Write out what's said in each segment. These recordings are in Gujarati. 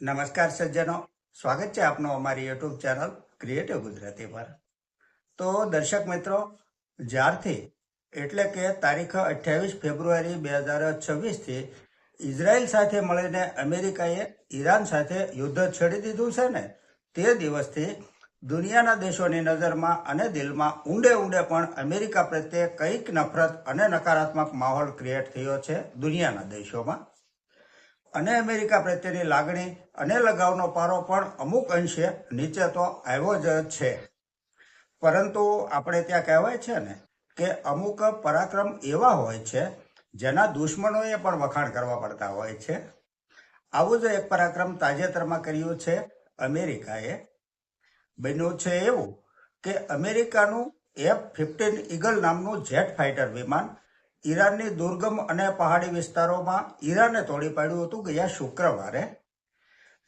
નમસ્કાર સજ્જનો, સ્વાગત છે આપનું અમારી યુટ્યુબ ચેનલ ક્રિએટિવ ગુજરાતી પર. તો દર્શક મિત્રો, જ્યારથી એટલે કે તારીખ 28 ફેબ્રુઆરી 2026થી ઇઝરાયલ સાથે મળીને અમેરિકાએ ઈરાન સાથે યુદ્ધ છેડી દીધું છે ને, તે દિવસથી દુનિયાના દેશોની નજરમાં અને દિલમાં ઊંડે ઊંડે પણ અમેરિકા પ્રત્યે કંઈક નફરત અને નકારાત્મક માહોલ ક્રિએટ થયો છે દુનિયાના દેશોમાં. અને અમેરિકા પ્રત્યેની લાગણી અને લગાવનો પારો પણ અમુક અંશે નીચે તો આવ્યો જ છે. પરંતુ આપણે ત્યાં કહેવાય છે ને કે અમુક પરાક્રમ એવા હોય છે જેના દુશ્મનોએ પણ વખાણ કરવા પડતા હોય છે. આવું જ એક પરાક્રમ તાજેતરમાં કર્યું છે અમેરિકાએ. બન્યું છે એવું કે અમેરિકાનું F-15 ઈગલ નામનું જેટ ફાઇટર વિમાન ઈરાનની દુર્ગમ અને પહાડી વિસ્તારોમાં ઈરાને તોડી પાડ્યું હતું ગયા શુક્રવારે,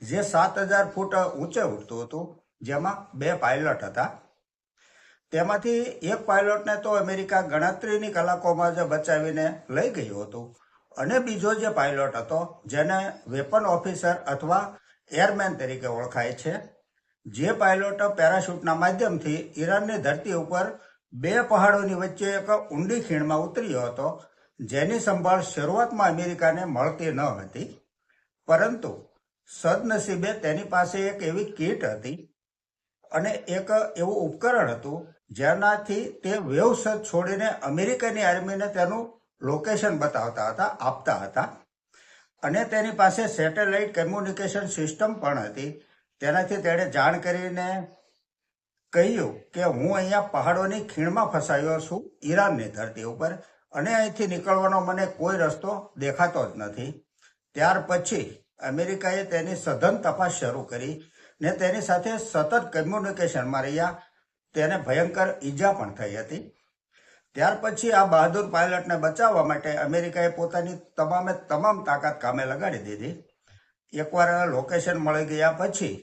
જે 7,000 ફૂટ ઊંચે ઉડતું હતું, જેમાં 2 પાયલટ હતા. તેમાંથી એક પાયલોટને તો અમેરિકા ગણતરીની કલાકોમાં જ બચાવીને લઈ ગયું હતું, અને બીજો જે પાયલોટ હતો, જેને વેપન ઓફિસર અથવા એરમેન તરીકે ઓળખાય છે, જે પાયલોટ પેરાશૂટના માધ્યમથી ઈરાનની ધરતી ઉપર 2 પહાડોની વચ્ચે એક ઊંડી ખીણમાં ઉતર્યો હતો, જેની સંભાળ શરૂઆતમાં અમેરિકાને મળતી ન હતી. પરંતુ સદનસીબે તેની પાસે એક એવી કીટ હતી અને એક એવું ઉપકરણ હતું જેનાથી તે વેવ્સ છોડીને અમેરિકાની આર્મીને તેનું લોકેશન બતાવતા હતા, આપતા હતા. અને તેની પાસે સેટેલાઇટ કમ્યુનિકેશન સિસ્ટમ પણ હતી. તેનાથી તેણે જાણ કરીને કહ્યું કે હું અહીંયા પહાડોની ખીણમાં ફસાયો છું ઈરાનની ધરતી ઉપર, અને અહીંથી નીકળવાનો મને કોઈ રસ્તો દેખાતો જ નથી. ત્યાર પછી અમેરિકાએ તેની સઘન તપાસ શરૂ કરી ને તેની સાથે સતત કમ્યુનિકેશનમાં રહ્યા. તેને ભયંકર ઈજા પણ થઈ હતી. ત્યાર પછી આ બહાદુર પાયલટને બચાવવા માટે અમેરિકાએ પોતાની તમામ તાકાત કામે લગાડી દીધી. એકવાર લોકેશન મળી ગયા પછી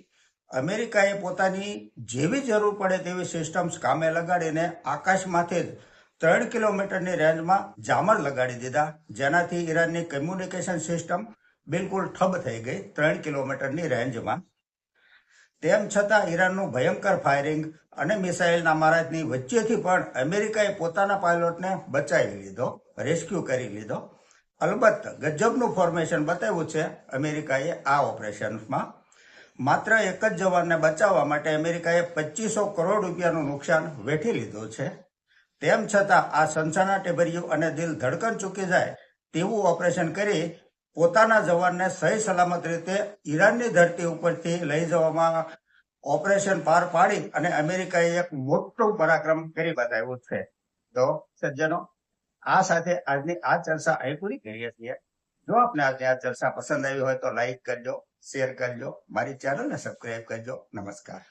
અમેરિકાએ પોતાની જેવી જરૂર પડે તેવી સિસ્ટમ્સ કામે લગાડીને આકાશમાંથી 3 કિલોમીટરની રેન્જમાં જામર લગાડી દીધા, જેનાથી ઈરાનની કમ્યુનિકેશન સિસ્ટમ બિલકુલ ઠપ થઈ ગઈ 3 કિલોમીટરની રેન્જમાં. તેમ છતાં ઈરાનનું ભયંકર ફાયરિંગ અને મિસાઇલના મારાની વચ્ચેથી પણ અમેરિકાએ પોતાના પાયલોટને બચાવી લીધો, રેસ્ક્યુ કરી લીધો. અલબત્ત ગજબનું ફોર્મેશન બતાવ્યું છે અમેરિકાએ આ ઓપરેશન્સમાં. માત્ર એક જ જવાનને બચાવવા માટે અમેરિકાએ 2500 કરોડ રૂપિયાનું નુકસાન વેઠી લીધું છે. તેમ છતાં આ સનસનાટીભર્યું અને દિલ ધડકન ચૂકી જાય તેવું ઓપરેશન કરી પોતાના જવાનને સહી સલામત રીતે ઈરાનની ધરતી ઉપરથી લઈ જવામાં ઓપરેશન પાર પાડી અને અમેરિકાએ એક મોટું પરાક્રમ કરી બતાવ્યું છે. તો સજ્જનો, આ સાથે આજની આ ચર્ચા અહીં પૂરી કરીએ છીએ. જો આપને આજની આ ચર્ચા પસંદ આવી હોય તો લાઈક કરજો, શેર કરજો, મારી ચેનલને સબસ્ક્રાઇબ કરજો. નમસ્કાર.